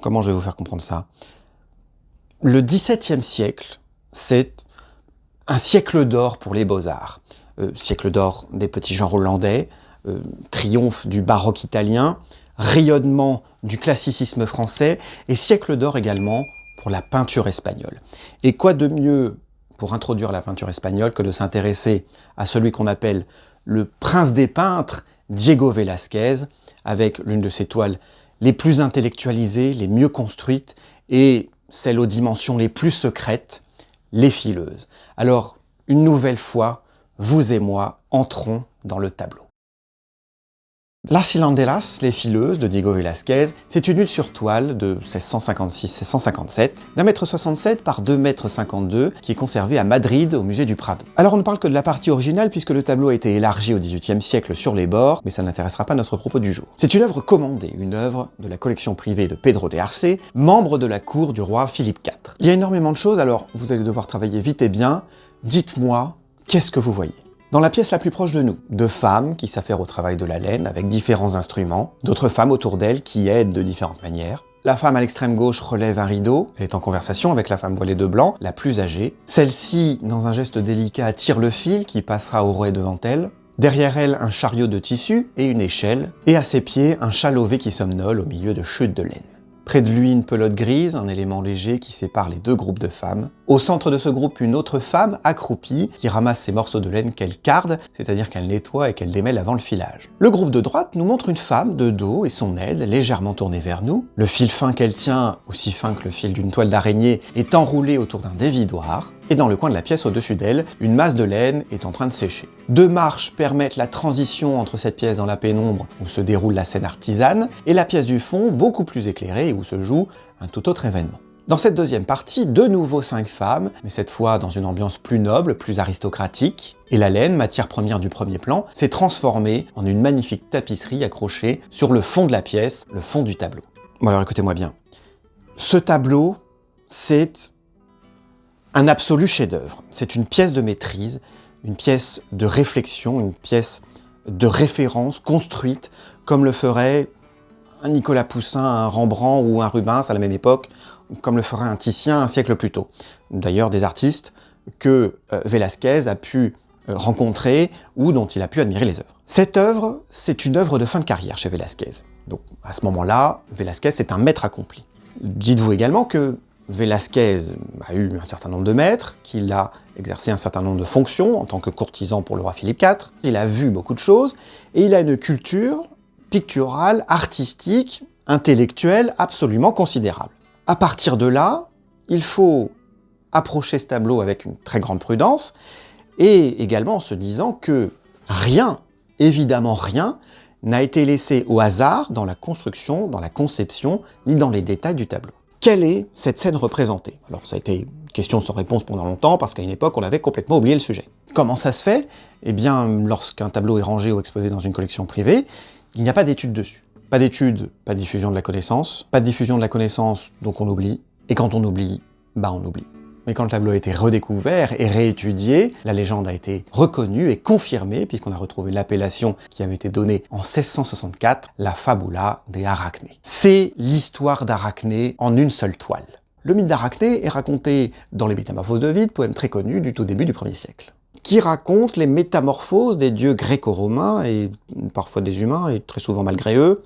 Comment je vais vous faire comprendre ça? Le XVIIe siècle, c'est un siècle d'or pour les beaux-arts. Siècle d'or des petits genres hollandais, triomphe du baroque italien, rayonnement du classicisme français, et siècle d'or également pour la peinture espagnole. Et quoi de mieux pour introduire la peinture espagnole que de s'intéresser à celui qu'on appelle le prince des peintres, Diego Velázquez, avec l'une de ses toiles les plus intellectualisées, les mieux construites, et celle aux dimensions les plus secrètes, les fileuses. Alors, une nouvelle fois, vous et moi entrons dans le tableau. Las Hilanderas, les fileuses de Diego Velázquez, c'est une huile sur toile de 1656-1657, d'1,67 m par 2,52 m qui est conservée à Madrid au musée du Prado. Alors on ne parle que de la partie originale puisque le tableau a été élargi au XVIIIe siècle sur les bords, mais ça n'intéressera pas notre propos du jour. C'est une œuvre commandée, une œuvre de la collection privée de Pedro de Arce, membre de la cour du roi Philippe IV. Il y a énormément de choses, alors vous allez devoir travailler vite et bien. Dites-moi, qu'est-ce que vous voyez ? Dans la pièce la plus proche de nous, deux femmes qui s'affairent au travail de la laine avec différents instruments, d'autres femmes autour d'elles qui aident de différentes manières. La femme à l'extrême gauche relève un rideau, elle est en conversation avec la femme voilée de blanc, la plus âgée. Celle-ci, dans un geste délicat, tire le fil qui passera au rouet devant elle. Derrière elle, un chariot de tissu et une échelle, et à ses pieds, un chat lové qui somnole au milieu de chutes de laine. Près de lui, une pelote grise, un élément léger qui sépare les deux groupes de femmes. Au centre de ce groupe, une autre femme, accroupie, qui ramasse ces morceaux de laine qu'elle carde, c'est-à-dire qu'elle nettoie et qu'elle démêle avant le filage. Le groupe de droite nous montre une femme de dos et son aile légèrement tournée vers nous. Le fil fin qu'elle tient, aussi fin que le fil d'une toile d'araignée, est enroulé autour d'un dévidoir. Et dans le coin de la pièce au-dessus d'elle, une masse de laine est en train de sécher. Deux marches permettent la transition entre cette pièce dans la pénombre où se déroule la scène artisane et la pièce du fond, beaucoup plus éclairée, où se joue un tout autre événement. Dans cette deuxième partie, de nouveau 5 femmes, mais cette fois dans une ambiance plus noble, plus aristocratique, et la laine, matière première du premier plan, s'est transformée en une magnifique tapisserie accrochée sur le fond de la pièce, le fond du tableau. Bon alors écoutez-moi bien. Ce tableau, c'est un absolu chef-d'œuvre. C'est une pièce de maîtrise, une pièce de réflexion, une pièce de référence construite comme le ferait un Nicolas Poussin, un Rembrandt ou un Rubens à la même époque, comme le ferait un Titien un siècle plus tôt. D'ailleurs, des artistes que Velázquez a pu rencontrer ou dont il a pu admirer les œuvres. Cette œuvre, c'est une œuvre de fin de carrière chez Velázquez. Donc à ce moment-là, Velázquez est un maître accompli. Dites-vous également que Velázquez a eu un certain nombre de maîtres, qu'il a exercé un certain nombre de fonctions en tant que courtisan pour le roi Philippe IV. Il a vu beaucoup de choses et il a une culture picturale, artistique, intellectuelle absolument considérable. À partir de là, il faut approcher ce tableau avec une très grande prudence et également en se disant que rien, évidemment rien, n'a été laissé au hasard dans la construction, dans la conception, ni dans les détails du tableau. Quelle est cette scène représentée? Alors ça a été une question sans réponse pendant longtemps, parce qu'à une époque on avait complètement oublié le sujet. Comment ça se fait? Eh bien, lorsqu'un tableau est rangé ou exposé dans une collection privée, il n'y a pas d'étude dessus. Pas d'étude, pas de diffusion de la connaissance. Pas de diffusion de la connaissance, donc on oublie. Et quand on oublie, on oublie. Mais quand le tableau a été redécouvert et réétudié, la légende a été reconnue et confirmée, puisqu'on a retrouvé l'appellation qui avait été donnée en 1664, la Fabula de Arachne. C'est l'histoire d'Arachne en une seule toile. Le mythe d'Arachne est raconté dans les Métamorphoses d'Ovide, poème très connu du tout début du 1er siècle, qui raconte les métamorphoses des dieux gréco-romains, et parfois des humains, et très souvent malgré eux,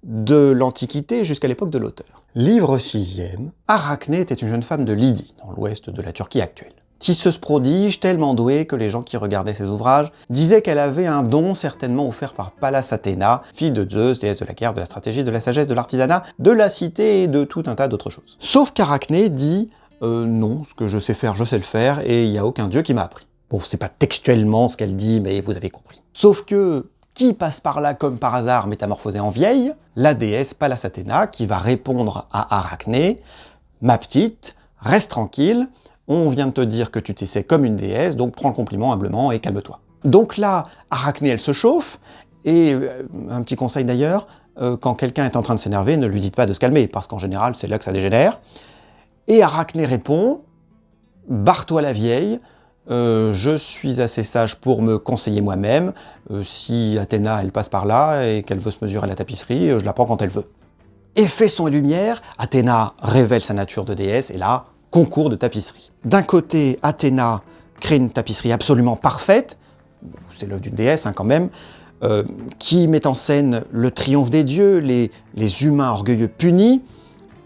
de l'Antiquité jusqu'à l'époque de l'auteur. Livre 6e, Arachne était une jeune femme de Lydie, dans l'ouest de la Turquie actuelle. Tisseuse prodige, tellement douée que les gens qui regardaient ses ouvrages disaient qu'elle avait un don certainement offert par Pallas Athéna, fille de Zeus, déesse de la guerre, de la stratégie, de la sagesse, de l'artisanat, de la cité et de tout un tas d'autres choses. Sauf qu'Arachne dit non, ce que je sais faire, je sais le faire, et il n'y a aucun dieu qui m'a appris. Bon, c'est pas textuellement ce qu'elle dit, mais vous avez compris. Sauf que qui passe par là comme par hasard métamorphosée en vieille? La déesse Pallas Athéna qui va répondre à Arachne « Ma petite, reste tranquille, on vient de te dire que tu t'essaies comme une déesse, donc prends le compliment humblement et calme-toi. » Donc là, Arachne elle se chauffe, et un petit conseil d'ailleurs, quand quelqu'un est en train de s'énerver, ne lui dites pas de se calmer, parce qu'en général c'est là que ça dégénère. Et Arachne répond « Barre-toi la vieille, je suis assez sage pour me conseiller moi-même. Si Athéna elle passe par là et qu'elle veut se mesurer à la tapisserie, je la prends quand elle veut. » et fait son lumière. Athéna révèle sa nature de déesse, et là, concours de tapisserie. D'un côté, Athéna crée une tapisserie absolument parfaite, c'est l'œuvre d'une déesse quand même, qui met en scène le triomphe des dieux, les humains orgueilleux punis,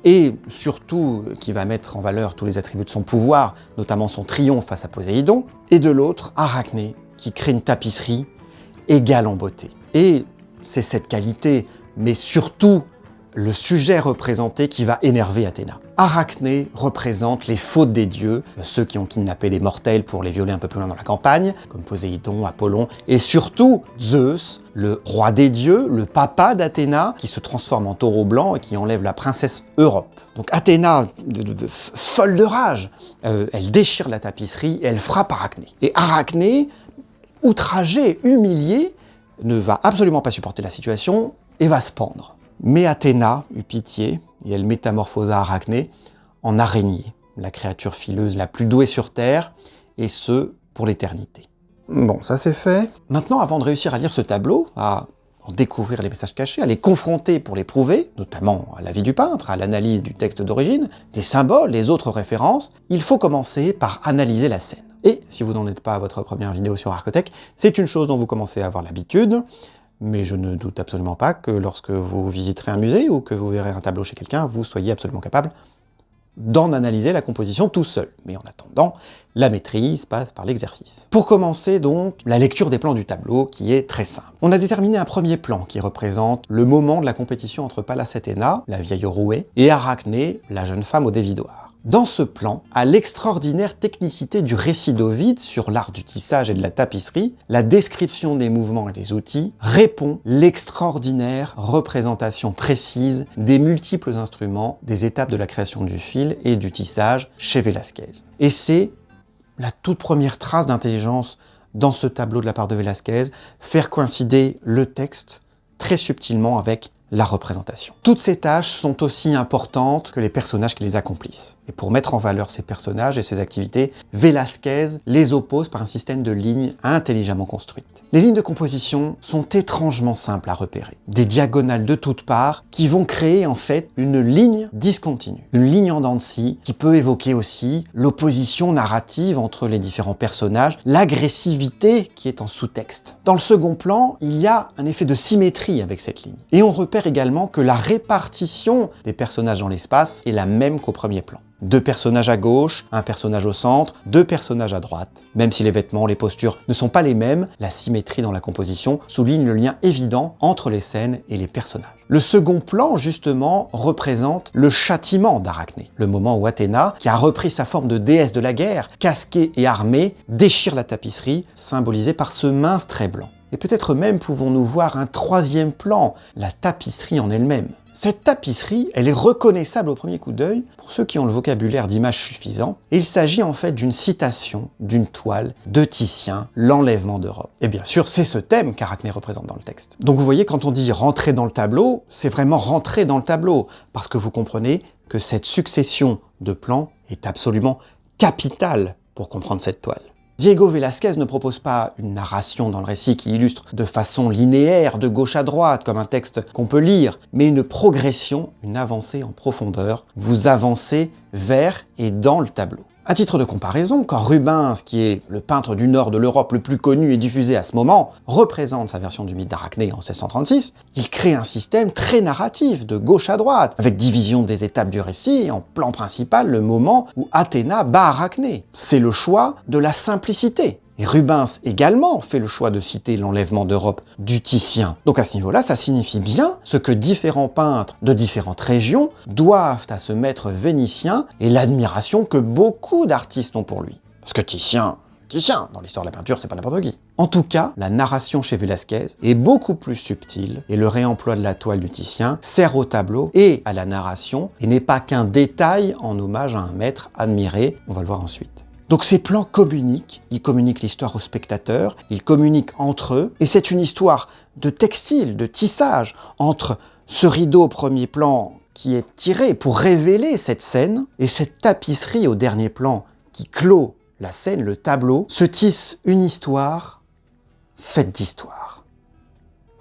et surtout qui va mettre en valeur tous les attributs de son pouvoir, notamment son triomphe face à Poséidon. Et de l'autre, Arachné, qui crée une tapisserie égale en beauté. Et c'est cette qualité, mais surtout le sujet représenté qui va énerver Athéna. Arachné représente les fautes des dieux, ceux qui ont kidnappé les mortels pour les violer un peu plus loin dans la campagne, comme Poséidon, Apollon, et surtout Zeus, le roi des dieux, le papa d'Athéna, qui se transforme en taureau blanc et qui enlève la princesse Europe. Donc Athéna, folle de rage, elle déchire la tapisserie et elle frappe Arachné. Et Arachné, outragé, humilié, ne va absolument pas supporter la situation et va se pendre. Mais Athéna eut pitié et elle métamorphosa Arachné en araignée, la créature fileuse la plus douée sur Terre, et ce, pour l'éternité. Bon, ça c'est fait. Maintenant, avant de réussir à lire ce tableau, à en découvrir les messages cachés, à les confronter pour les prouver, notamment à la vie du peintre, à l'analyse du texte d'origine, des symboles, des autres références, il faut commencer par analyser la scène. Et si vous n'en êtes pas à votre première vidéo sur Arcothèque, c'est une chose dont vous commencez à avoir l'habitude, mais je ne doute absolument pas que lorsque vous visiterez un musée ou que vous verrez un tableau chez quelqu'un, vous soyez absolument capable d'en analyser la composition tout seul. Mais en attendant, la maîtrise passe par l'exercice. Pour commencer donc, la lecture des plans du tableau qui est très simple. On a déterminé un premier plan qui représente le moment de la compétition entre Pallas Athéna, la vieille rouée, et Arachné, la jeune femme au dévidoir. Dans ce plan, à l'extraordinaire technicité du récit d'Ovide sur l'art du tissage et de la tapisserie, la description des mouvements et des outils répond l'extraordinaire représentation précise des multiples instruments, des étapes de la création du fil et du tissage chez Velázquez. Et c'est la toute première trace d'intelligence dans ce tableau de la part de Velázquez, faire coïncider le texte très subtilement avec la représentation. Toutes ces tâches sont aussi importantes que les personnages qui les accomplissent. Et pour mettre en valeur ces personnages et ces activités, Velázquez les oppose par un système de lignes intelligemment construites. Les lignes de composition sont étrangement simples à repérer. Des diagonales de toutes parts qui vont créer en fait une ligne discontinue. Une ligne en dents de scie qui peut évoquer aussi l'opposition narrative entre les différents personnages, l'agressivité qui est en sous-texte. Dans le second plan, il y a un effet de symétrie avec cette ligne. Et on repère également que la répartition des personnages dans l'espace est la même qu'au premier plan. 2 personnages à gauche, un personnage au centre, 2 personnages à droite. Même si les vêtements, les postures ne sont pas les mêmes, la symétrie dans la composition souligne le lien évident entre les scènes et les personnages. Le second plan, justement, représente le châtiment d'Arachné, le moment où Athéna, qui a repris sa forme de déesse de la guerre, casquée et armée, déchire la tapisserie, symbolisée par ce mince trait blanc. Et peut-être même pouvons-nous voir un troisième plan, la tapisserie en elle-même. Cette tapisserie, elle est reconnaissable au premier coup d'œil pour ceux qui ont le vocabulaire d'image suffisant, et il s'agit en fait d'une citation d'une toile de Titien, l'enlèvement d'Europe. Et bien sûr, c'est ce thème qu'Arachné représente dans le texte. Donc vous voyez, quand on dit rentrer dans le tableau, c'est vraiment rentrer dans le tableau, parce que vous comprenez que cette succession de plans est absolument capitale pour comprendre cette toile. Diego Velázquez ne propose pas une narration dans le récit qui illustre de façon linéaire, de gauche à droite, comme un texte qu'on peut lire, mais une progression, une avancée en profondeur. Vous avancez vers et dans le tableau. À titre de comparaison, quand Rubens, qui est le peintre du nord de l'Europe le plus connu et diffusé à ce moment, représente sa version du mythe d'Arachné en 1636, il crée un système très narratif, de gauche à droite, avec division des étapes du récit, en plan principal le moment où Athéna bat Arachné. C'est le choix de la simplicité. Et Rubens également fait le choix de citer l'enlèvement d'Europe du Titien. Donc à ce niveau-là, ça signifie bien ce que différents peintres de différentes régions doivent à ce maître vénitien et l'admiration que beaucoup d'artistes ont pour lui. Parce que Titien, dans l'histoire de la peinture, c'est pas n'importe qui. En tout cas, la narration chez Velázquez est beaucoup plus subtile et le réemploi de la toile du Titien sert au tableau et à la narration et n'est pas qu'un détail en hommage à un maître admiré, on va le voir ensuite. Donc ces plans communiquent, ils communiquent l'histoire aux spectateurs, ils communiquent entre eux, et c'est une histoire de textile, de tissage, entre ce rideau au premier plan qui est tiré pour révéler cette scène, et cette tapisserie au dernier plan qui clôt la scène, le tableau, se tisse une histoire faite d'histoire.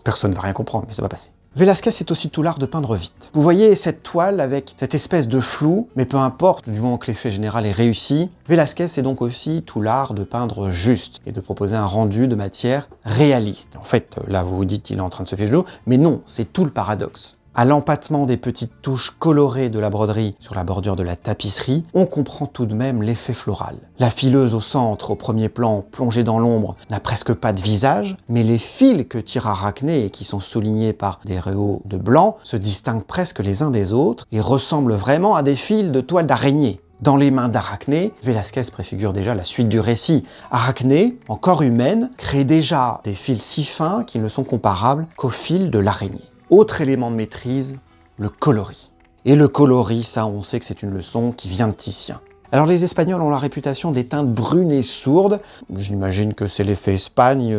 Personne ne va rien comprendre, mais ça va passer. Velázquez, c'est aussi tout l'art de peindre vite. Vous voyez cette toile avec cette espèce de flou, mais peu importe, du moment que l'effet général est réussi. Velázquez, c'est donc aussi tout l'art de peindre juste et de proposer un rendu de matière réaliste. En fait, là, vous vous dites qu'il est en train de se ficher de l'eau, mais non, c'est tout le paradoxe. À l'empattement des petites touches colorées de la broderie sur la bordure de la tapisserie, on comprend tout de même l'effet floral. La fileuse au centre, au premier plan, plongée dans l'ombre, n'a presque pas de visage, mais les fils que tire Arachné et qui sont soulignés par des rayons de blanc se distinguent presque les uns des autres et ressemblent vraiment à des fils de toile d'araignée. Dans les mains d'Arachné, Velázquez préfigure déjà la suite du récit. Arachné, encore humaine, crée déjà des fils si fins qu'ils ne sont comparables qu'aux fils de l'araignée. Autre élément de maîtrise, le coloris. Et le coloris, ça on sait que c'est une leçon qui vient de Titien. Alors les Espagnols ont la réputation des teintes brunes et sourdes. J'imagine que c'est l'effet Espagne,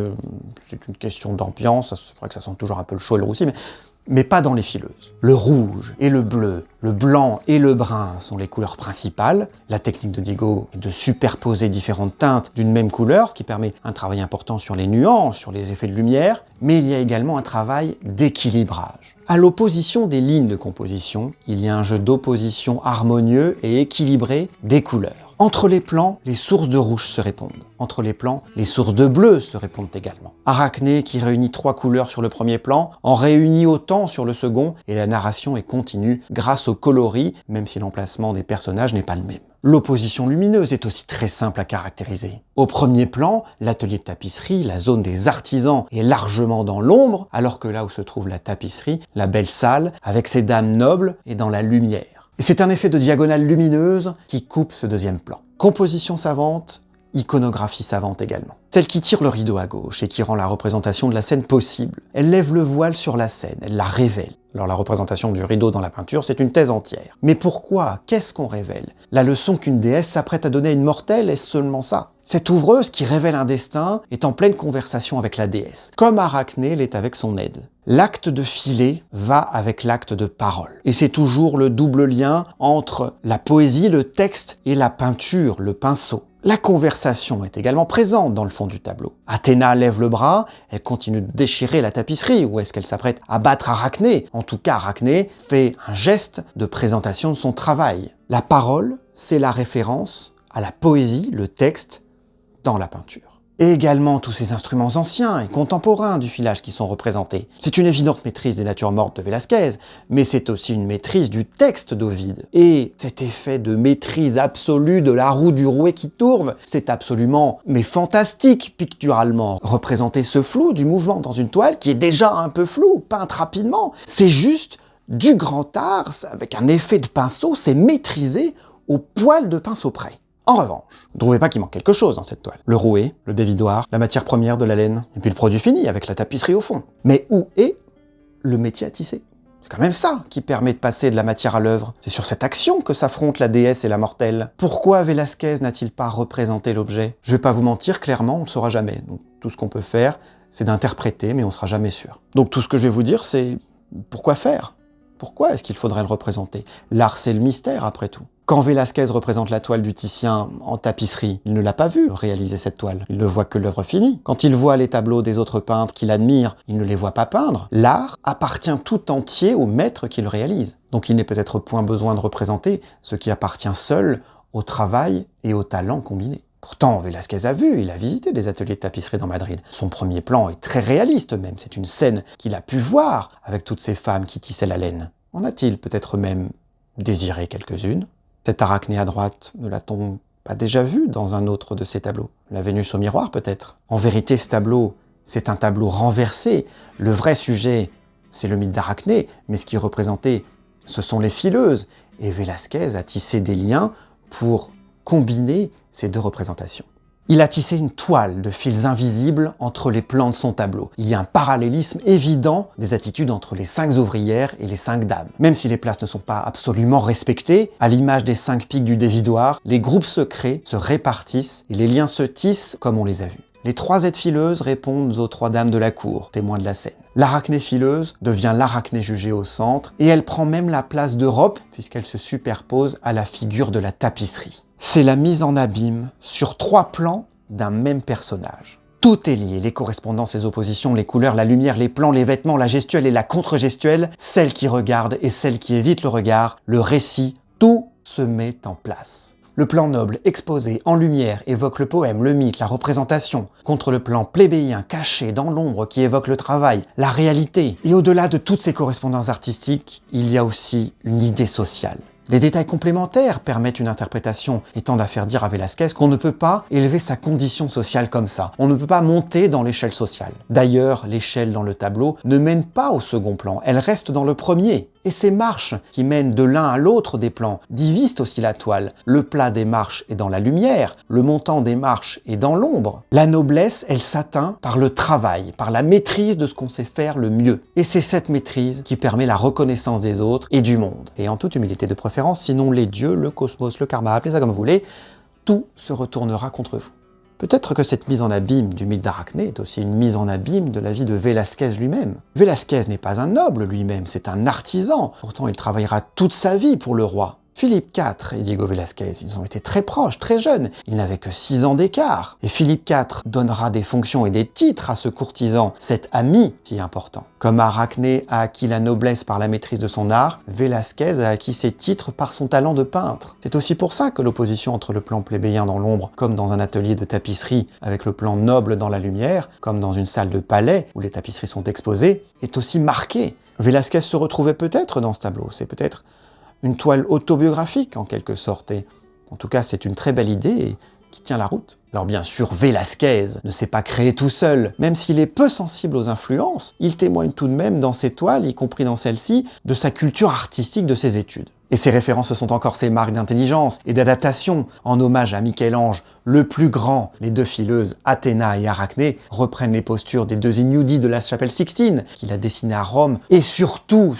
c'est une question d'ambiance, c'est vrai que ça sent toujours un peu le chaud et le roussi, mais pas dans les fileuses. Le rouge et le bleu, le blanc et le brun sont les couleurs principales. La technique de Diego est de superposer différentes teintes d'une même couleur, ce qui permet un travail important sur les nuances, sur les effets de lumière, mais il y a également un travail d'équilibrage. À l'opposition des lignes de composition, il y a un jeu d'opposition harmonieux et équilibré des couleurs. Entre les plans, les sources de rouge se répondent. Entre les plans, les sources de bleu se répondent également. Arachné, qui réunit 3 couleurs sur le premier plan, en réunit autant sur le second, et la narration est continue grâce au coloris, même si l'emplacement des personnages n'est pas le même. L'opposition lumineuse est aussi très simple à caractériser. Au premier plan, l'atelier de tapisserie, la zone des artisans, est largement dans l'ombre, alors que là où se trouve la tapisserie, la belle salle, avec ses dames nobles, est dans la lumière. Et c'est un effet de diagonale lumineuse qui coupe ce deuxième plan. Composition savante, iconographie savante également. Celle qui tire le rideau à gauche et qui rend la représentation de la scène possible. Elle lève le voile sur la scène, elle la révèle. Alors la représentation du rideau dans la peinture, c'est une thèse entière. Mais pourquoi? Qu'est-ce qu'on révèle? La leçon qu'une déesse s'apprête à donner à une mortelle, est-ce seulement ça? Cette ouvreuse qui révèle un destin est en pleine conversation avec la déesse, comme Arachné l'est avec son aide. L'acte de filer va avec l'acte de parole. Et c'est toujours le double lien entre la poésie, le texte et la peinture, le pinceau. La conversation est également présente dans le fond du tableau. Athéna lève le bras, elle continue de déchirer la tapisserie, ou est-ce qu'elle s'apprête à battre Arachné? En tout cas, Arachné fait un geste de présentation de son travail. La parole, c'est la référence à la poésie, le texte, dans la peinture. Et également tous ces instruments anciens et contemporains du filage qui sont représentés. C'est une évidente maîtrise des natures mortes de Velázquez, mais c'est aussi une maîtrise du texte d'Ovide. Et cet effet de maîtrise absolue de la roue du rouet qui tourne, c'est absolument, mais fantastique picturalement. Représenter ce flou du mouvement dans une toile qui est déjà un peu flou, peinte rapidement, c'est juste du grand art, avec un effet de pinceau, c'est maîtrisé au poil de pinceau près. En revanche, vous ne trouvez pas qu'il manque quelque chose dans cette toile? Le rouet, le dévidoir, la matière première de la laine, et puis le produit fini avec la tapisserie au fond. Mais où est le métier à tisser? C'est quand même ça qui permet de passer de la matière à l'œuvre. C'est sur cette action que s'affrontent la déesse et la mortelle. Pourquoi Velázquez n'a-t-il pas représenté l'objet? Je vais pas vous mentir, clairement, on ne le saura jamais. Donc, tout ce qu'on peut faire, c'est d'interpréter, mais on ne sera jamais sûr. Donc tout ce que je vais vous dire, c'est pourquoi faire? Pourquoi est-ce qu'il faudrait le représenter? L'art, c'est le mystère, après tout. Quand Velázquez représente la toile du Titien en tapisserie, il ne l'a pas vu réaliser cette toile. Il ne voit que l'œuvre finie. Quand il voit les tableaux des autres peintres qu'il admire, il ne les voit pas peindre. L'art appartient tout entier au maître qui le réalise. Donc il n'est peut-être point besoin de représenter ce qui appartient seul au travail et au talent combinés. Pourtant, Velázquez a vu, il a visité des ateliers de tapisserie dans Madrid. Son premier plan est très réaliste même, c'est une scène qu'il a pu voir avec toutes ces femmes qui tissaient la laine. En a-t-il peut-être même désiré quelques-unes? Cet Arachné à droite, ne l'a-t-on pas déjà vu dans un autre de ses tableaux? La Vénus au miroir peut-être? En vérité, ce tableau, c'est un tableau renversé. Le vrai sujet, c'est le mythe d'Arachné, mais ce qui est représenté, ce sont les fileuses. Et Velázquez a tissé des liens pour combiner ces deux représentations. Il a tissé une toile de fils invisibles entre les plans de son tableau. Il y a un parallélisme évident des attitudes entre les 5 ouvrières et les 5 dames. Même si les places ne sont pas absolument respectées, à l'image des 5 pics du dévidoir, les groupes secrets se répartissent et les liens se tissent comme on les a vus. Les 3 aides fileuses répondent aux 3 dames de la cour, témoins de la scène. L'Arachné fileuse devient l'Arachné jugée au centre, et elle prend même la place d'Europe, puisqu'elle se superpose à la figure de la tapisserie. C'est la mise en abîme sur 3 plans d'un même personnage. Tout est lié, les correspondances, les oppositions, les couleurs, la lumière, les plans, les vêtements, la gestuelle et la contre-gestuelle, celle qui regarde et celle qui évite le regard, le récit, tout se met en place. Le plan noble, exposé, en lumière, évoque le poème, le mythe, la représentation, contre le plan plébéien, caché dans l'ombre, qui évoque le travail, la réalité. Et au-delà de toutes ces correspondances artistiques, il y a aussi une idée sociale. Des détails complémentaires permettent une interprétation et tendent à faire dire à Velázquez qu'on ne peut pas élever sa condition sociale comme ça. On ne peut pas monter dans l'échelle sociale. D'ailleurs, l'échelle dans le tableau ne mène pas au second plan, elle reste dans le premier. Et ces marches qui mènent de l'un à l'autre des plans divisent aussi la toile. Le plat des marches est dans la lumière, le montant des marches est dans l'ombre. La noblesse, elle s'atteint par le travail, par la maîtrise de ce qu'on sait faire le mieux. Et c'est cette maîtrise qui permet la reconnaissance des autres et du monde. Et en toute humilité de préférence, sinon les dieux, le cosmos, le karma, appelez ça comme vous voulez, tout se retournera contre vous. Peut-être que cette mise en abîme du mythe d'Arachné est aussi une mise en abîme de la vie de Velázquez lui-même. Velázquez n'est pas un noble lui-même, c'est un artisan. Pourtant, il travaillera toute sa vie pour le roi. Philippe IV et Diego Velázquez, ils ont été très proches, très jeunes. Ils n'avaient que 6 ans d'écart. Et Philippe IV donnera des fonctions et des titres à ce courtisan, cet ami si important. Comme Arachné a acquis la noblesse par la maîtrise de son art, Velázquez a acquis ses titres par son talent de peintre. C'est aussi pour ça que l'opposition entre le plan plébéien dans l'ombre, comme dans un atelier de tapisserie, avec le plan noble dans la lumière, comme dans une salle de palais où les tapisseries sont exposées, est aussi marquée. Velázquez se retrouvait peut-être dans ce tableau, c'est peut-être une toile autobiographique en quelque sorte, et en tout cas c'est une très belle idée et qui tient la route. Alors bien sûr, Velázquez ne s'est pas créé tout seul, même s'il est peu sensible aux influences, il témoigne tout de même dans ses toiles, y compris dans celle-ci, de sa culture artistique, de ses études. Et ses références, ce sont encore ses marques d'intelligence et d'adaptation. En hommage à Michel-Ange, le plus grand, les deux fileuses, Athéna et Arachné, reprennent les postures des deux Ignudi de la chapelle Sixtine, qu'il a dessinées à Rome. Et surtout,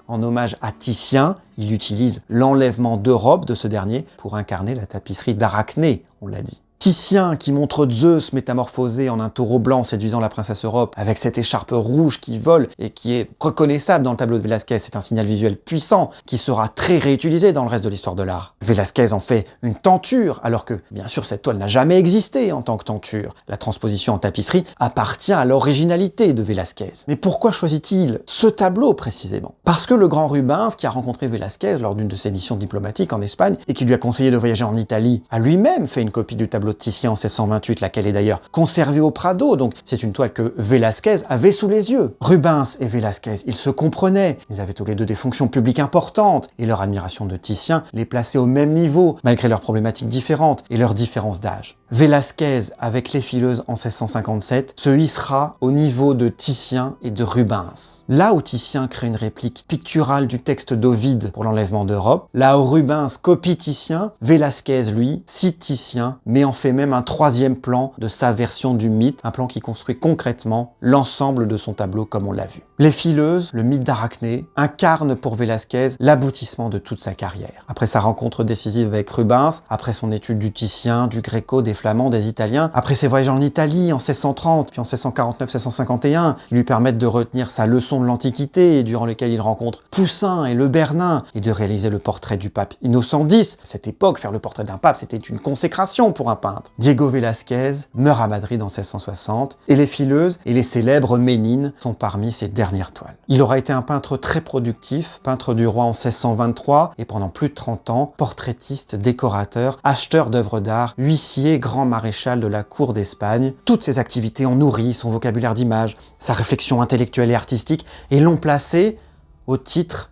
en hommage à Titien, il utilise l'enlèvement d'Europe de ce dernier pour incarner la tapisserie d'Arachné, on l'a dit. Titien qui montre Zeus métamorphosé en un taureau blanc séduisant la princesse Europe avec cette écharpe rouge qui vole et qui est reconnaissable dans le tableau de Velázquez. C'est un signal visuel puissant qui sera très réutilisé dans le reste de l'histoire de l'art. Velázquez en fait une tenture alors que, bien sûr, cette toile n'a jamais existé en tant que tenture. La transposition en tapisserie appartient à l'originalité de Velázquez. Mais pourquoi choisit-il ce tableau précisément? Parce que le grand Rubens, qui a rencontré Velázquez lors d'une de ses missions diplomatiques en Espagne et qui lui a conseillé de voyager en Italie, a lui-même fait une copie du tableau de Titien en 1628, laquelle est d'ailleurs conservée au Prado, donc c'est une toile que Velázquez avait sous les yeux. Rubens et Velázquez, ils se comprenaient, ils avaient tous les deux des fonctions publiques importantes, et leur admiration de Titien les plaçait au même niveau, malgré leurs problématiques différentes et leurs différences d'âge. Velázquez, avec les fileuses en 1657, se hissera au niveau de Titien et de Rubens. Là où Titien crée une réplique picturale du texte d'Ovide pour l'enlèvement d'Europe, là où Rubens copie Titien, Velázquez, lui, cite Titien, mais en fait même un troisième plan de sa version du mythe, un plan qui construit concrètement l'ensemble de son tableau comme on l'a vu. Les fileuses, le mythe d'Arachné, incarnent pour Velázquez l'aboutissement de toute sa carrière. Après sa rencontre décisive avec Rubens, après son étude du Titien, du Gréco, des Flamands, des Italiens, après ses voyages en Italie en 1630, puis en 1649-1651, qui lui permettent de retenir sa leçon de l'Antiquité, durant lesquelles il rencontre Poussin et Le Bernin, et de réaliser le portrait du pape Innocent X. À cette époque, faire le portrait d'un pape, c'était une consécration pour un peintre. Diego Velázquez meurt à Madrid en 1660, et les fileuses et les célèbres Ménines sont parmi ses dernières toiles. Il aura été un peintre très productif, peintre du roi en 1623, et pendant plus de 30 ans, portraitiste, décorateur, acheteur d'œuvres d'art, huissier, grand maréchal de la cour d'Espagne. Toutes ces activités ont nourri son vocabulaire d'images, sa réflexion intellectuelle et artistique, et l'ont placé au titre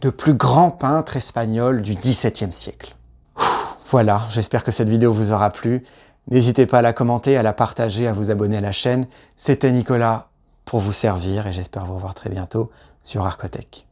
de plus grand peintre espagnol du XVIIe siècle. Voilà, j'espère que cette vidéo vous aura plu. N'hésitez pas à la commenter, à la partager, à vous abonner à la chaîne. C'était Nicolas pour vous servir et j'espère vous revoir très bientôt sur Arcotech.